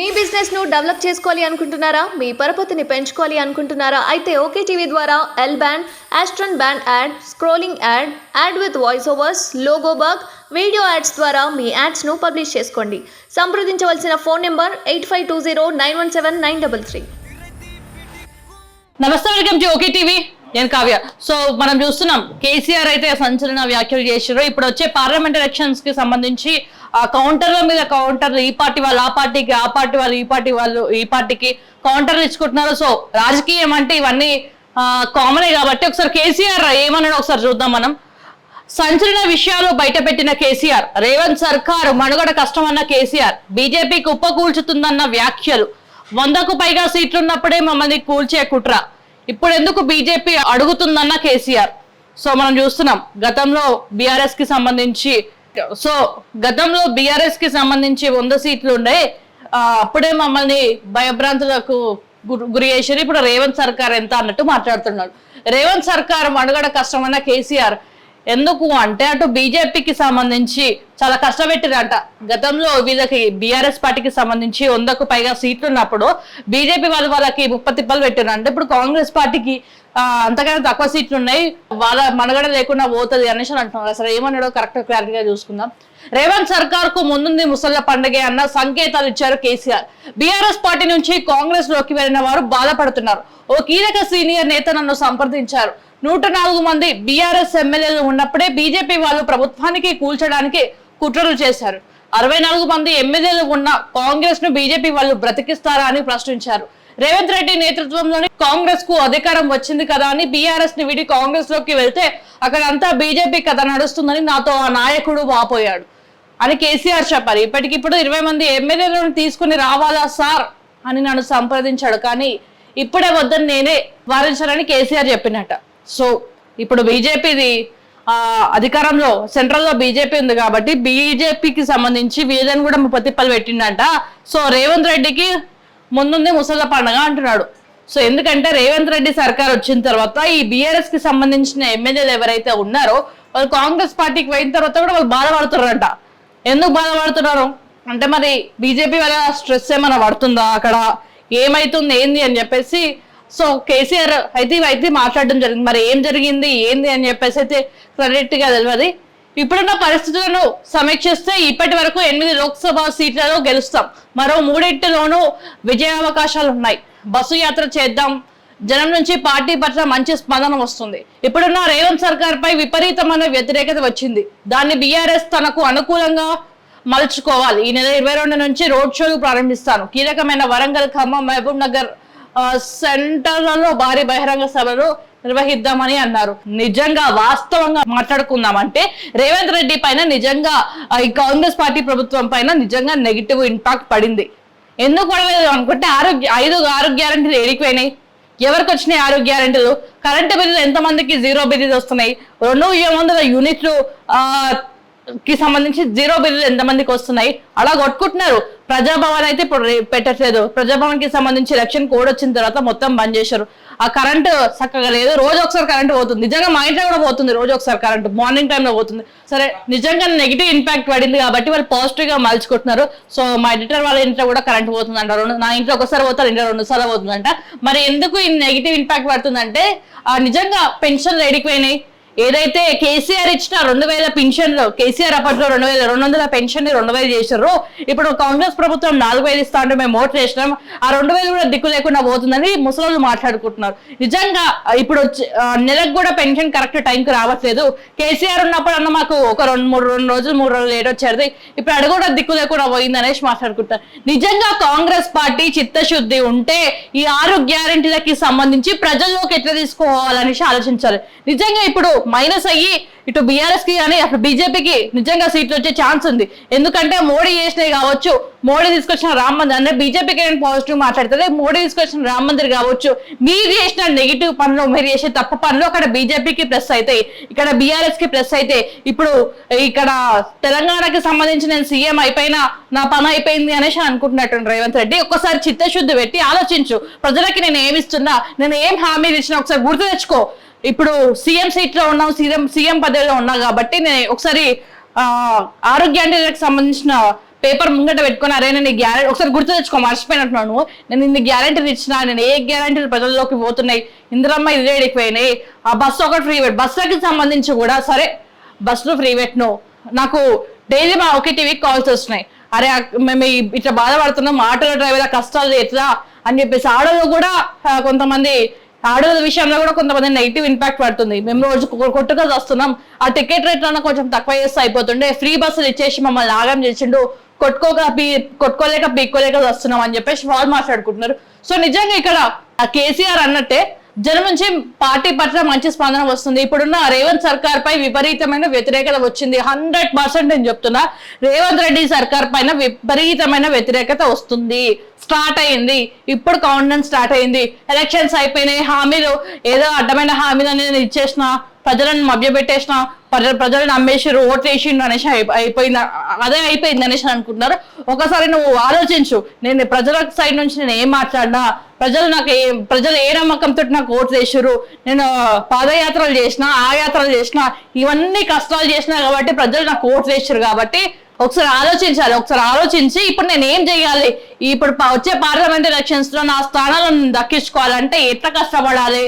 మీ business ను develop చేసుకోవాలి అనుకుంటున్నారా? మీ పరపతిని పెంచుకోవాలి అనుకుంటున్నారా? అయితే ఓకే టీవీ ద్వారా ఎల్ బ్యాండ్, ఆస్ట్రన్ band ad, scrolling ad, ad with voice overs, logo bug, video ads ద్వారా మీ యాడ్స్ ను పబ్లిష్ చేసుకోండి. సంప్రదించవలసిన ఫోన్ నెంబర్ 8520917933. నమస్తే, వెల్కమ్ టు ఓకే టీవీ. నేను కావ్య. సో మనం చూస్తున్నాం కేసీఆర్ అయితే సంచలన వ్యాఖ్యలు చేశారు. ఇప్పుడు వచ్చే పార్లమెంట్ ఎలక్షన్స్ కి సంబంధించి కౌంటర్ల మీద కౌంటర్లు, ఈ పార్టీ వాళ్ళు ఆ పార్టీకి, ఆ పార్టీ వాళ్ళు ఈ పార్టీ వాళ్ళు ఈ పార్టీకి కౌంటర్లు ఇచ్చుకుంటున్నారు. సో రాజకీయం అంటే ఇవన్నీ కామనే కాబట్టి ఒకసారి కేసీఆర్ ఏమన్నాడో ఒకసారి చూద్దాం మనం. సంచలన విషయాలు బయట పెట్టిన కేసీఆర్, రేవంత్ సర్కారు మనుగడ కష్టమన్న కేసీఆర్, బీజేపీ కుప్పకూల్చుతుందన్న వ్యాఖ్యలు, 100కు పైగా సీట్లున్నప్పుడే మమ్మల్ని కూల్చే కుట్ర, ఇప్పుడు ఎందుకు బీజేపీ అడుగుతుందన్న కేసీఆర్. సో మనం చూస్తున్నాం గతంలో బీఆర్ఎస్ కి సంబంధించి 100 సీట్లు ఉండే, అప్పుడే మమ్మల్ని భయభ్రాంతులకు గురి చేశారు. ఇప్పుడు రేవంత్ సర్కార్ ఎంత అన్నట్టు మాట్లాడుతున్నాడు. రేవంత్ సర్కార్ మనుగడ కష్టమన్న కేసీఆర్ ఎందుకు అంటే అటు బీజేపీకి సంబంధించి చాలా కష్టపెట్టిరంట. గతంలో వీళ్ళకి బీఆర్ఎస్ పార్టీకి సంబంధించి 100కు పైగా సీట్లు ఉన్నప్పుడు బీజేపీ వాళ్ళకి 30 తిప్పలు పెట్టిన అంటే ఇప్పుడు కాంగ్రెస్ పార్టీకి అంతకన్నా తక్కువ సీట్లు ఉన్నాయి, వాళ్ళ మనుగడ లేకుండా పోతుంది అనేసి అంటున్నారు. అసలు ఏమన్నాడో కరెక్ట్ క్లారిటీగా చూసుకుందాం. రేవంత్ సర్కార్ కు ముందుంది ముసళ్ళ పండుగ అన్న సంకేతాలు ఇచ్చారు కేసీఆర్. బీఆర్ఎస్ పార్టీ నుంచి కాంగ్రెస్ లోకి వెళ్లిన వారు బాధపడుతున్నారు. ఓ కీలక సీనియర్ నేత నన్ను సంప్రదించారు. 104 మంది బీఆర్ఎస్ ఎమ్మెల్యేలు ఉన్నప్పుడే బీజేపీ వాళ్ళు ప్రభుత్వానికి కూల్చడానికి కుట్రలు చేశారు. 64 మంది ఎమ్మెల్యేలు ఉన్న కాంగ్రెస్ ను బీజేపీ వాళ్ళు బ్రతికిస్తారా అని ప్రశ్నించారు. రేవంత్ రెడ్డి నేతృత్వంలోని కాంగ్రెస్ కు అధికారం వచ్చింది కదా అని బీఆర్ఎస్ ని విడి కాంగ్రెస్ లోకి వెళ్తే అక్కడ అంతా బీజేపీ కథ నడుస్తుందని నాతో ఆ నాయకుడు వాపోయాడు అని కేసీఆర్ చెప్పారు. ఇప్పటికిప్పుడు 20 మంది ఎమ్మెల్యేలను తీసుకుని రావాలా సార్ అని నన్ను సంప్రదించాడు, కానీ ఇప్పుడే వద్దని నేనే వారించాలని కేసీఆర్ చెప్పినట్ట. సో ఇప్పుడు బీజేపీది అధికారంలో సెంట్రల్ లో బీజేపీ ఉంది కాబట్టి బీజేపీకి సంబంధించి వీళ్ళని కూడా 30 తిప్పలు పెట్టిండట. సో రేవంత్ రెడ్డికి ముందుంది ముసళ్ళ పండుగ అంటున్నాడు. సో ఎందుకంటే రేవంత్ రెడ్డి సర్కార్ వచ్చిన తర్వాత ఈ బీఆర్ఎస్ కి సంబంధించిన ఎమ్మెల్యేలు ఎవరైతే ఉన్నారో వాళ్ళు కాంగ్రెస్ పార్టీకి పోయిన తర్వాత కూడా వాళ్ళు బాధపడుతున్నారంట. ఎందుకు బాధపడుతున్నారు అంటే మరి బీజేపీ వల్ల స్ట్రెస్ ఏమైనా పడుతుందా, అక్కడ ఏమైతుంది ఏంది అని చెప్పేసి సో కేసీఆర్ అయితే మాట్లాడడం జరిగింది. మరి ఏం జరిగింది ఏంది అని చెప్పేసి అయితే క్రెడిట్ గా తెలియదు. ఇప్పుడున్న పరిస్థితులను సమీక్షిస్తే ఇప్పటి వరకు 8 లోక్సభ సీట్లలో గెలుస్తాం, మరో 3 విజయావకాశాలు ఉన్నాయి. బస్సు యాత్ర చేద్దాం, జనం నుంచి పార్టీ పట్ల మంచి స్పందన వస్తుంది. ఇప్పుడున్న రేవంత్ సర్కార్ పై విపరీతమైన వ్యతిరేకత వచ్చింది, దాన్ని బీఆర్ఎస్ తనకు అనుకూలంగా మలుచుకోవాలి. ఈ నెల 22 నుంచి రోడ్ షోలు ప్రారంభిస్తాను. కీలకమైన వరంగల్, ఖమ్మం, మహబూబ్ నగర్ సెంటర్లలో భారీ బహిరంగ సభలు నిర్వహిద్దామని అన్నారు. నిజంగా వాస్తవంగా మాట్లాడుకుందామంటే రేవంత్ రెడ్డి పైన నిజంగా ఈ కాంగ్రెస్ పార్టీ ప్రభుత్వం పైన నిజంగా నెగిటివ్ ఇంపాక్ట్ పడింది. ఎందుకు పడలేదు అనుకుంటే 6 గ్యారెంటీలు ఏడిపోయినాయి. ఎవరికి వచ్చినాయి 6 గ్యారెంటీలు? కరెంటు బిల్లులు ఎంతమందికి 0 బిల్లులు వస్తున్నాయి? 200 యూనిట్లు కి సంబంధించి 0 బిల్లులు ఎంతమందికి వస్తున్నాయి? అలా కొట్టుకుంటున్నారు. ప్రజాభవన్ అయితే ఇప్పుడు పెట్టట్లేదు. ప్రజాభవన్ కి సంబంధించి ఎలక్షన్ కోడ్ వచ్చిన తర్వాత మొత్తం బంద్ చేశారు. ఆ కరెంటు చక్కగా లేదు, రోజు ఒకసారి కరెంటు పోతుంది. నిజంగా మా ఇంట్లో కూడా పోతుంది, రోజు ఒకసారి కరెంటు మార్నింగ్ టైంలో పోతుంది. సరే, నిజంగా నెగిటివ్ ఇంపాక్ట్ పడింది కాబట్టి వాళ్ళు పాజిటివ్ గా మలుచుకుంటున్నారు. సో మా ఎడిటర్ వాళ్ళ ఇంట్లో కూడా కరెంట్ పోతుంది అంటారు, నా ఇంట్లో ఒకసారి పోతారు, ఇంట్లో 2 సార్లు పోతుందంట. మరి ఎందుకు ఈ నెగిటివ్ ఇంపాక్ట్ పడుతుందంటే నిజంగా పెన్షన్లు ఎడిపోయినాయి. ఏదైతే కేసీఆర్ ఇచ్చిన 2000 పెన్షన్లు, కేసీఆర్ అప్పట్లో 2200 పెన్షన్ ని 2000 చేశారు. ఇప్పుడు కాంగ్రెస్ ప్రభుత్వం 4000 ఇస్తా అంటే మేము ఓట్లు వేసినాం, ఆ 2000 కూడా దిక్కు లేకుండా పోతుందని ముసలోళ్ళు మాట్లాడుకుంటున్నారు. నిజంగా ఇప్పుడు నెలకు కూడా పెన్షన్ కరెక్ట్ టైంకి రావట్లేదు. కేసీఆర్ ఉన్నప్పుడు అన్న మాకు ఒక 2 రోజులు లేట్ వచ్చేది, ఇప్పుడు అది కూడా దిక్కు లేకుండా పోయింది అనేసి మాట్లాడుకుంటారు. నిజంగా కాంగ్రెస్ పార్టీ చిత్తశుద్ధి ఉంటే ఈ 6 గ్యారెంటీలకి సంబంధించి ప్రజల్లోకి ఎట్లా తీసుకోవాలనేసి ఆలోచించాలి. నిజంగా ఇప్పుడు మైనస్ అయ్యి ఇటు బీఆర్ఎస్ కి కానీ అటు బీజేపీకి నిజంగా సీట్లు వచ్చే ఛాన్స్ ఉంది. ఎందుకంటే మోడీ చేసినవి కావచ్చు, మోడీ తీసుకొచ్చిన రామ్ మందిర్ అంటే బీజేపీకి నేను పాజిటివ్ మాట్లాడుతుంది, మోడీ తీసుకొచ్చిన రామ్ మందిర్ కావచ్చు, మీరు చేసిన నెగిటివ్ పనులు, మీరు చేసే తప్పు పనులు అక్కడ బీజేపీకి ప్లస్ అవుతాయి, ఇక్కడ బీఆర్ఎస్ కి ప్లస్ అయితే. ఇప్పుడు ఇక్కడ తెలంగాణకి సంబంధించి నేను సీఎం అయిపోయినా నా పని అయిపోయింది అనేసి అనుకుంటున్నట్టు రేవంత్ రెడ్డి. ఒక్కసారి చిత్తశుద్ధి పెట్టి ఆలోచించు, ప్రజలకి నేను ఏమిస్తున్నా, నేను ఏం హామీలు ఇచ్చినా ఒకసారి గుర్తు తెచ్చుకో. ఇప్పుడు సీఎం సీట్ లో ఉన్నాం, సీఎం పదవిలో ఉన్నా కాబట్టి నేను ఒకసారి ఆరోగ్యానికి సంబంధించిన పేపర్ ముంగట పెట్టుకుని అరే నేను గ్యారెంటీ ఒకసారి గుర్తు తెచ్చుకో, మర్చిపోయినట్టున్నాను. నేను ఇన్ని గ్యారెంటీలు ఇచ్చినా, నేను ఏ గ్యారెంటీలు ప్రజల్లోకి పోతున్నాయి, ఇందిరమ్మ ఇది ఎడిపోయినాయి, ఆ బస్సు ఒకటి ఫ్రీ పెట్, బస్సులకి సంబంధించి కూడా సరే బస్సులు ఫ్రీ పెట్టను, నాకు డైలీ మా ఒకే టీవీకి కాల్స్ వస్తున్నాయి, అరే మేము ఇట్లా బాధపడుతున్నాం, ఆటోల డ్రైవర్ల కష్టాలు ఎట్లా అని చెప్పేసి. ఆడోళ్ళు కూడా కొంతమంది ఆడోళ్ళ విషయంలో కూడా కొంతమంది నెగిటివ్ ఇంపాక్ట్ పడుతుంది. మేము రోజు కొట్టుగా వస్తున్నాం, ఆ టికెట్ రేట్లను కొంచెం తక్కువ చేస్తే అయిపోతుండే, ఫ్రీ బస్సులు ఇచ్చేసి మమ్మల్ని ఆగం చేసిండు, కొట్టుకోలేక పీక్కోలేక వస్తున్నాం అని చెప్పేసి వాళ్ళు మాట్లాడుకుంటున్నారు. సో నిజంగా ఇక్కడ కేసీఆర్ అన్నట్టే జనం నుంచి పార్టీ పట్ల మంచి స్పందన వస్తుంది. ఇప్పుడున్న రేవంత్ సర్కార్ పై విపరీతమైన వ్యతిరేకత వచ్చింది. 100% నేను చెప్తున్నా, రేవంత్ రెడ్డి సర్కార్ పైన విపరీతమైన వ్యతిరేకత వస్తుంది. స్టార్ట్ అయింది, ఇప్పుడు కౌంట్ స్టార్ట్ అయింది. ఎలక్షన్స్ అయిపోయినాయి, హామీలు ఏదో అడ్డమైన హామీలు అనేది ఇచ్చేసిన, ప్రజలను మభ్యపెట్టేసిన, ప్రజలను అమ్మేసారు, ఓట్లు వేసిండు అనేసి అయిపోయింది, అదే అయిపోయింది అనేసి అనుకుంటున్నారు. ఒకసారి నువ్వు ఆలోచించు, నేను ప్రజల సైడ్ నుంచి నేను ఏం మాట్లాడినా, ప్రజలు ఏ నమ్మకంతో నాకు ఓట్లు వేసారు, నేను పాదయాత్రలు చేసిన, ఆ యాత్రలు చేసిన, ఇవన్నీ కష్టాలు చేసినా కాబట్టి ప్రజలు నాకు ఓట్లు వేసారు. కాబట్టి ఒకసారి ఆలోచించాలి. ఒకసారి ఆలోచించి ఇప్పుడు నేను ఏం చేయాలి, ఇప్పుడు వచ్చే పార్లమెంట్ ఎలక్షన్స్ లో నా స్థానాలను దక్కించుకోవాలంటే ఎట్లా కష్టపడాలి,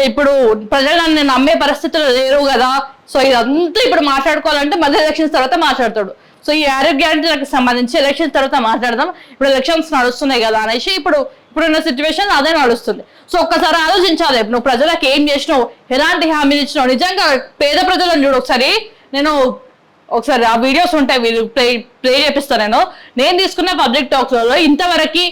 ఇప్పుడు ప్రజలు నన్ను నమ్మే పరిస్థితులు లేరు కదా. సో ఇదంతా ఇప్పుడు మాట్లాడుకోవాలంటే మధ్య ఎలక్షన్స్ తర్వాత మాట్లాడతాడు. సో ఈ ఆరోగ్యానికి సంబంధించి ఎలక్షన్స్ తర్వాత మాట్లాడదాం, ఇప్పుడు ఎలక్షన్స్ నడుస్తున్నాయి కదా అనేసి ఇప్పుడున్న సిచ్యువేషన్ అదే నడుస్తుంది. సో ఒక్కసారి ఆలోచించాలి, నువ్వు ప్రజలకు ఏం చేసినావు, ఎలాంటి హామీలు ఇచ్చినావు. నిజంగా పేద ప్రజలను చూడు ఒకసారి, ఒకసారి ఆ వీడియోస్ ఉంటాయి, వీళ్ళు ప్లే చేపిస్తాను. నేను తీసుకున్న పబ్లిక్ టాక్స్ లో ఇంతవరకు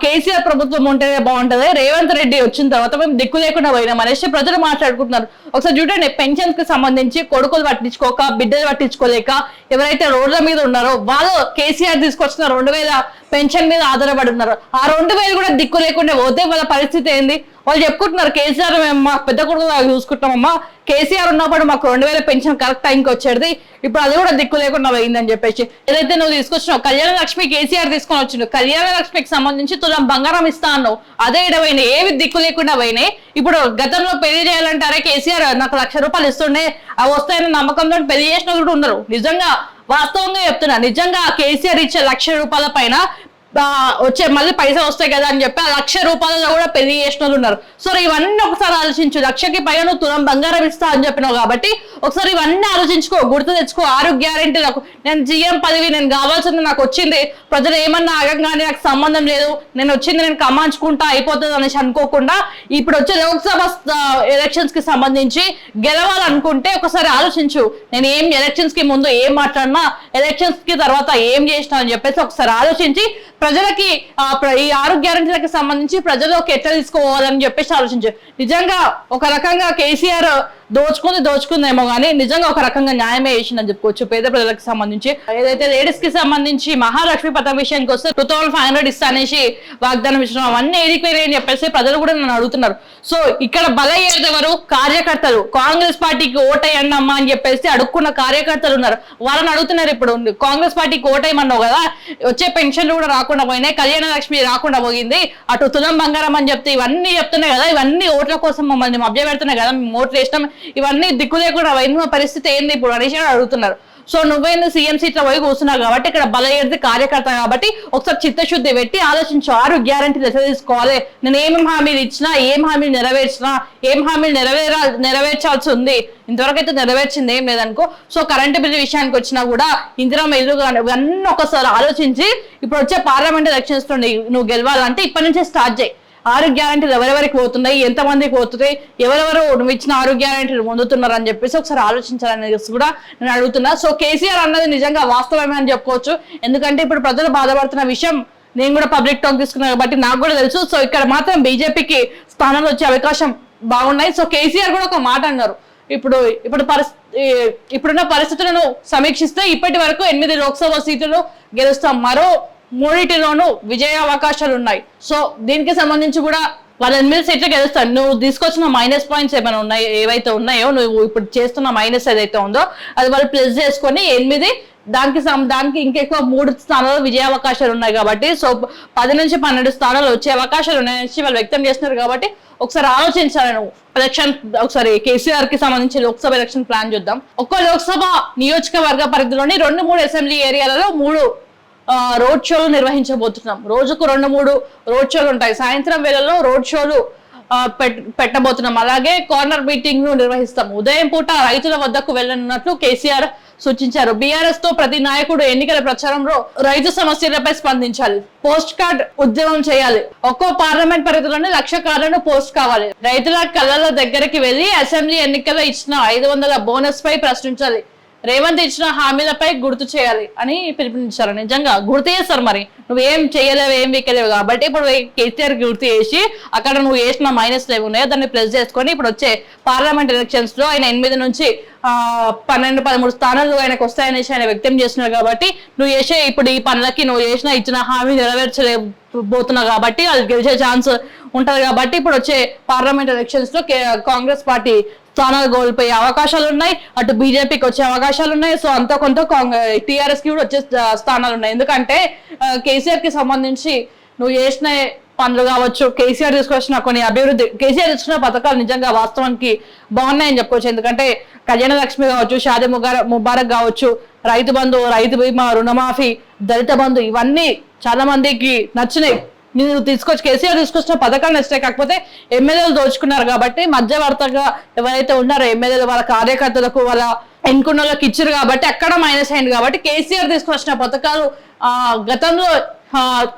కేసీఆర్ ప్రభుత్వం ఉంటేనే బాగుంటది, రేవంత్ రెడ్డి వచ్చిన తర్వాత మేము దిక్కు లేకుండా పోయినాం అనేసి ప్రజలు మాట్లాడుకుంటున్నారు. ఒకసారి చూడండి, పెన్షన్స్ కి సంబంధించి కొడుకులు పట్టించుకోక, బిడ్డలు పట్టించుకోలేక ఎవరైతే రోడ్ల మీద ఉన్నారో వాళ్ళు కేసీఆర్ తీసుకొచ్చిన 2000 పెన్షన్ మీద ఆధారపడి ఉన్నారు. ఆ 2000 కూడా దిక్కు లేకుండా పోతే వాళ్ళ పరిస్థితి ఏంది? వాళ్ళు చెప్పుకుంటున్నారు, కేసీఆర్ మేము మా పెద్ద కొడుకు చూసుకుంటామమ్మా, కేసీఆర్ ఉన్నప్పుడు మాకు 2000 పెన్షన్ కరెక్ట్ టైంకి వచ్చేది, ఇప్పుడు అది కూడా దిక్కు లేకుండా పోయిందని చెప్పేసి. ఏదైతే నువ్వు తీసుకొచ్చినావు కళ్యాణ లక్ష్మి, కేసీఆర్ తీసుకొని వచ్చిండు, కళ్యాణ లక్ష్మికి సంబంధించి తులం బంగారం ఇస్తా అన్నావు, అదే ఇడవైనాయి, ఏవి దిక్కు లేకుండా పోయినాయి. ఇప్పుడు గతంలో పెళ్లి చేయాలంటే అరే కేసీఆర్ నాకు 1,00,000 రూపాయలు ఇస్తుండే, అవి వస్తాయని నమ్మకంతో పెళ్లి చేసిన కూడా ఉన్నారు. నిజంగా వాస్తవంగా చెప్తున్నా, నిజంగా కేసీఆర్ ఇచ్చే 1,00,000 రూపాయల పైన వచ్చే మళ్ళీ పైసలు వస్తాయి కదా అని చెప్పి 1,00,000 రూపాయలలో కూడా పెళ్లి చేసిన వాళ్ళు ఉన్నారు. సో ఇవన్నీ ఒకసారి ఆలోచించు. 1,00,000కి పైన నువ్వు తులం బంగారం ఇస్తా అని చెప్పినావు కాబట్టి ఒకసారి ఇవన్నీ ఆలోచించుకో, గుర్తు తెచ్చుకో. 6 గ్యారెంటీలకు నేను జీఎం పదవి నేను కావాల్సింది నాకు వచ్చింది, ప్రజలు ఏమన్నా ఆగంగానే నాకు సంబంధం లేదు, నేను వచ్చింది నేను కమాంచుకుంటా అయిపోతుంది అనేసి అనుకోకుండా ఇప్పుడు వచ్చే లోక్సభ ఎలక్షన్స్ కి సంబంధించి గెలవాలనుకుంటే ఒకసారి ఆలోచించు. నేను ఎలక్షన్స్ కి ముందు ఏం మాట్లాడినా, ఎలక్షన్స్ కి తర్వాత ఏం చేసినా అని చెప్పేసి ఒకసారి ఆలోచించి ప్రజలకి ఈ 6 గ్యారెంటీలకు సంబంధించి ప్రజల్లోకి ఎట్లా తీసుకోవాలని చెప్పేసి ఆలోచించు. నిజంగా ఒక రకంగా కేసీఆర్ దోచుకుందేమో కానీ నిజంగా ఒక రకంగా న్యాయమే చేసిందని చెప్పుకోవచ్చు పేద ప్రజలకు సంబంధించి. ఏదైతే లేడీస్ కి సంబంధించి మహాలక్ష్మి పథకం విషయానికి వస్తే 2,500 ఇస్తా అనేసి వాగ్దానం ఇచ్చిన అవన్నీ ఏడిపోయినాయి అని చెప్పేసి ప్రజలు కూడా నన్ను అడుగుతున్నారు. సో ఇక్కడ బలయ్యేది ఎవరు? కార్యకర్తలు. కాంగ్రెస్ పార్టీకి ఓటేయండి అమ్మా అని చెప్పేసి అడుక్కున్న కార్యకర్తలు ఉన్నారు, వాళ్ళని అడుగుతున్నారు. ఇప్పుడు కాంగ్రెస్ పార్టీకి ఓటేయమన్నావు కదా, వచ్చే పెన్షన్లు కూడా రాకుండా పోయినాయి, కళ్యాణ లక్ష్మి రాకుండా పోయింది, అటు తులం బంగారం అని చెప్తే ఇవన్నీ చెప్తున్నాయి కదా, ఇవన్నీ ఓట్ల కోసం మమ్మల్ని మభ్య పెడుతున్నాయి కదా, మేము ఓట్లు వేసినాం, ఇవన్నీ దిక్కు లేకుండా పోయింది, మా పరిస్థితి ఏంది ఇప్పుడు అనేసి అడుగుతున్నారు. సో నువ్వేంది సీఎం సీట్లో పోయి కూర్చున్నావు కాబట్టి ఇక్కడ బలయ్యేది కార్యకర్త కాబట్టి ఒకసారి చిత్తశుద్ధి పెట్టి ఆలోచించు. 6 గ్యారెంటీలు ఎట్లా తీసుకోవాలి, నేను ఏమేమి హామీలు ఇచ్చినా, ఏం హామీలు నెరవేర్చినా, ఏం హామీలు నెరవేర్చాల్సి ఉంది, ఇంతవరకు అయితే నెరవేర్చింది ఏం లేదనుకో. సో కరెంటు బిల్లు విషయానికి వచ్చినా కూడా ఇందిరమ్మ ఇల్లు కానీ ఇవన్నీ ఒకసారి ఆలోచించి ఇప్పుడు వచ్చే పార్లమెంట్ ఎలక్షన్స్ లో నువ్వు గెలవాలంటే ఇప్పటి నుంచే స్టార్ట్ చేయి. 6 గ్యారెంటీలు ఎవరెవరికి పోతున్నాయి, ఎంతమందికి పోతున్నాయి, ఎవరెవరు నువ్వు ఇచ్చిన 6 గ్యారెంటీలు పొందుతున్నారు అని చెప్పేసి ఒకసారి ఆలోచించాలనేది కూడా నేను అడుగుతున్నా. సో కేసీఆర్ అన్నది నిజంగా వాస్తవమే అని చెప్పుకోవచ్చు. ఎందుకంటే ఇప్పుడు ప్రజలు బాధపడుతున్న విషయం నేను కూడా పబ్లిక్ టాక్ తీసుకున్నాను కాబట్టి నాకు కూడా తెలుసు. సో ఇక్కడ మాత్రం బీజేపీకి స్థానాలు వచ్చే అవకాశం బాగున్నాయి. సో కేసీఆర్ కూడా ఒక మాట అన్నారు, ఇప్పుడున్న పరిస్థితులను సమీక్షిస్తే ఇప్పటి వరకు 8 లోక్సభ సీట్లు గెలుస్తాం, మరో 3 విజయ అవకాశాలు ఉన్నాయి. సో దీనికి సంబంధించి కూడా వాళ్ళ 8 సీట్లు గెలుస్తాను. నువ్వు తీసుకొచ్చిన మైనస్ పాయింట్స్ ఏమైనా ఉన్నాయి, ఏవైతే ఉన్నాయో నువ్వు ఇప్పుడు చేస్తున్న మైనస్ ఏదైతే ఉందో అది వాళ్ళు ప్లస్ చేసుకొని 8, దానికి ఇంకెక్కువ 3 స్థానాలు విజయ అవకాశాలు ఉన్నాయి కాబట్టి సో 10 నుంచి 12 స్థానాలు వచ్చే అవకాశాలు ఉన్నాయని వాళ్ళు వ్యక్తం చేస్తున్నారు. కాబట్టి ఒకసారి ఆలోచించాలి నువ్వు. ఎలక్షన్ ఒకసారి కేసీఆర్ కి సంబంధించి లోక్సభ ఎలక్షన్ ప్లాన్ చూద్దాం. ఒక్క లోక్సభ నియోజకవర్గ పరిధిలోని 2-3 అసెంబ్లీ ఏరియాలలో 3 రోడ్ షోలు నిర్వహించబోతున్నాం. రోజుకు 2-3 రోడ్ షోలు ఉంటాయి. సాయంత్రం వేళల్లో రోడ్ షోలు పెట్టబోతున్నాం. అలాగే కార్నర్ మీటింగ్ ను నిర్వహిస్తాం. ఉదయం పూట రైతుల వద్దకు వెళ్ళనున్నట్లు కేసీఆర్ సూచించారు. బీఆర్ఎస్ తో ప్రతి నాయకుడు ఎన్నికల ప్రచారంలో రైతు సమస్యలపై స్పందించాలి. పోస్ట్ కార్డ్ ఉద్యమం చేయాలి. ఒక్కో పార్లమెంట్ పరిధిలోనే 1,00,000 కార్డులను పోస్ట్ కావాలి. రైతుల కళ్ళల దగ్గరికి వెళ్లి అసెంబ్లీ ఎన్నికల్లో ఇచ్చిన 500 బోనస్ పై ప్రశ్నించాలి. రేవంత్ ఇచ్చిన హామీలపై గుర్తు చేయాలి అని పిలుపునిచ్చారు. నిజంగా గుర్తు చేస్తారు. మరి నువ్వేం చేయలేవు, ఏం వీకలేవు కాబట్టి ఇప్పుడు కేసీఆర్ గుర్తు చేసి అక్కడ నువ్వు వేసిన మైనస్ లేవు ఉన్నాయో దాన్ని ప్లస్ చేసుకొని ఇప్పుడు వచ్చే పార్లమెంట్ ఎలక్షన్స్ లో ఆయన 8 నుంచి 12-13 స్థానాలు ఆయనకు వస్తాయనేసి ఆయన వ్యక్తం చేస్తున్నారు. కాబట్టి నువ్వు చేసే ఇప్పుడు ఈ పనులకి నువ్వు ఇచ్చిన హామీ నెరవేర్చలేకపోతున్నావు కాబట్టి వాళ్ళు గెలిచే ఛాన్స్ ఉంటది. కాబట్టి ఇప్పుడు వచ్చే పార్లమెంట్ ఎలక్షన్స్ లో కాంగ్రెస్ పార్టీ స్థానాలు కోల్పోయే అవకాశాలు ఉన్నాయి. అటు బీజేపీకి వచ్చే అవకాశాలు ఉన్నాయి. సో అంత కొంత టీఆర్ఎస్ కి కూడా వచ్చే స్థానాలు ఉన్నాయి. ఎందుకంటే కేసీఆర్ కి సంబంధించి నువ్వు చేసిన పనులు కావచ్చు, కేసీఆర్ తీసుకొచ్చిన కొన్ని అభివృద్ధి, కేసీఆర్ తీసుకున్న పథకాలు నిజంగా వాస్తవానికి బాగున్నాయని చెప్పుకోవచ్చు. ఎందుకంటే కళ్యాణ లక్ష్మి కావచ్చు, షాదీ ముబారక్ కావచ్చు, రైతు బంధు, రైతు బీమా, రుణమాఫీ, దళిత బంధు, ఇవన్నీ చాలా మందికి నచ్చినాయి. మీరు కేసీఆర్ తీసుకొచ్చిన పథకాలు నచ్చినాయి. కాకపోతే ఎమ్మెల్యేలు దోచుకున్నారు కాబట్టి మధ్యవర్తగా ఎవరైతే ఉన్నారో ఎమ్మెల్యేలు వాళ్ళ కార్యకర్తలకు వాళ్ళ ఎన్నుకున్న వాళ్ళకి ఇచ్చారు కాబట్టి అక్కడ మైనస్ అయింది. కాబట్టి కేసీఆర్ తీసుకొచ్చిన పథకాలు గతంలో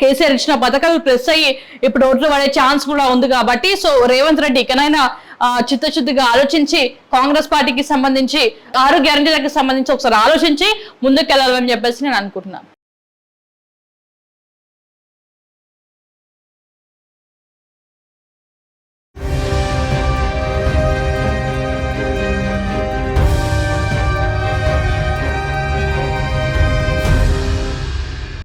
కేసీఆర్ ఇచ్చిన పథకాలు ప్లస్ అయ్యి ఇప్పుడు ఓట్లు పడే ఛాన్స్ కూడా ఉంది. కాబట్టి సో రేవంత్ రెడ్డి ఇకనైనా చిత్తశుద్ధిగా ఆలోచించి కాంగ్రెస్ పార్టీకి సంబంధించి 6 గ్యారెంటీలకు సంబంధించి ఒకసారి ఆలోచించి ముందుకు వెళ్ళాలని చెప్పేసి నేను అనుకుంటున్నాను.